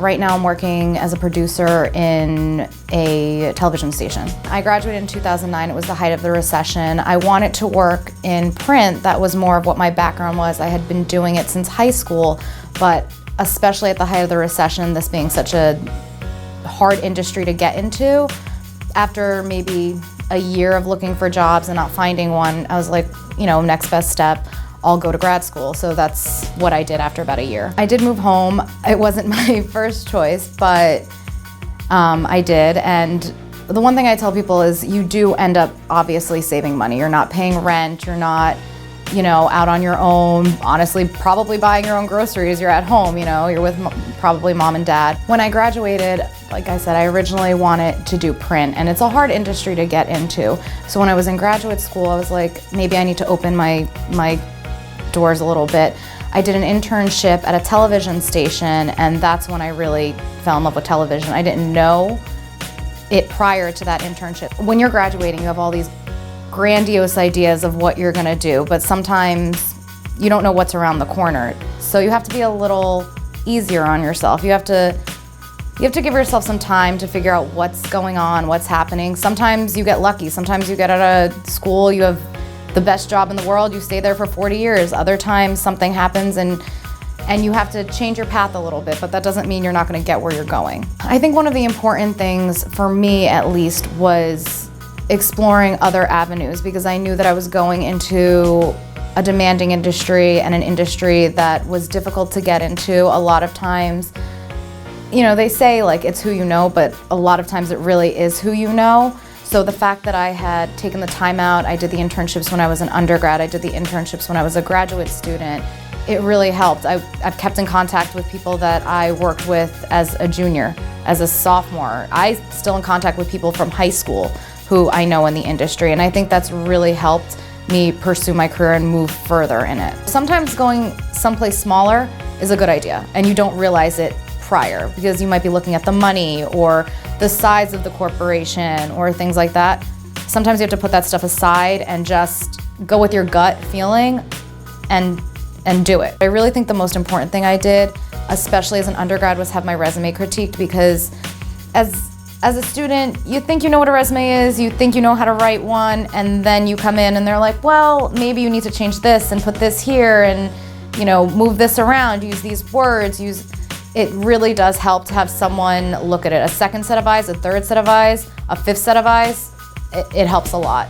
Right now I'm working as a producer in a television station. I graduated in 2009. It was the height of the recession. I wanted to work in print. That was more of what my background was. I had been doing it since high school, but especially at the height of the recession, this being such a hard industry to get into, after maybe a year of looking for jobs and not finding one, I was like, next best step, I'll go to grad school. So that's what I did after about a year. I did move home. It wasn't my first choice, but I did. And the one thing I tell people is you do end up obviously saving money. You're not paying rent, you're not out on your own, honestly, probably buying your own groceries. You're at home, you're with probably mom and dad. When I graduated, like I said, I originally wanted to do print, and it's a hard industry to get into. So when I was in graduate school, I was like, maybe I need to open my doors a little bit. I did an internship at a television station, and that's when I really fell in love with television. I didn't know it prior to that internship. When you're graduating, you have all these grandiose ideas of what you're gonna do, but sometimes you don't know what's around the corner. So you have to be a little easier on yourself. You have to give yourself some time to figure out what's going on, what's happening. Sometimes you get lucky. Sometimes you get out of school, you have the best job in the world, you stay there for 40 years. Other times something happens and you have to change your path a little bit, but that doesn't mean you're not gonna get where you're going. I think one of the important things, for me at least, was exploring other avenues, because I knew that I was going into a demanding industry and an industry that was difficult to get into. A lot of times, they say like it's who you know, but a lot of times it really is who you know. So the fact that I had taken the time out, I did the internships when I was an undergrad, I did the internships when I was a graduate student, it really helped. I've kept in contact with people that I worked with as a junior, as a sophomore. I'm still in contact with people from high school who I know in the industry, and I think that's really helped me pursue my career and move further in it. Sometimes going someplace smaller is a good idea, and you don't realize it prior, because you might be looking at the money or the size of the corporation or things like that. Sometimes you have to put that stuff aside and just go with your gut feeling and do it. I really think the most important thing I did, especially as an undergrad, was have my resume critiqued, because as a student, you think you know what a resume is, you think you know how to write one, and then you come in and they're like, well, maybe you need to change this and put this here and, move this around, use these words, it really does help to have someone look at it. A second set of eyes, a third set of eyes, a fifth set of eyes, it helps a lot.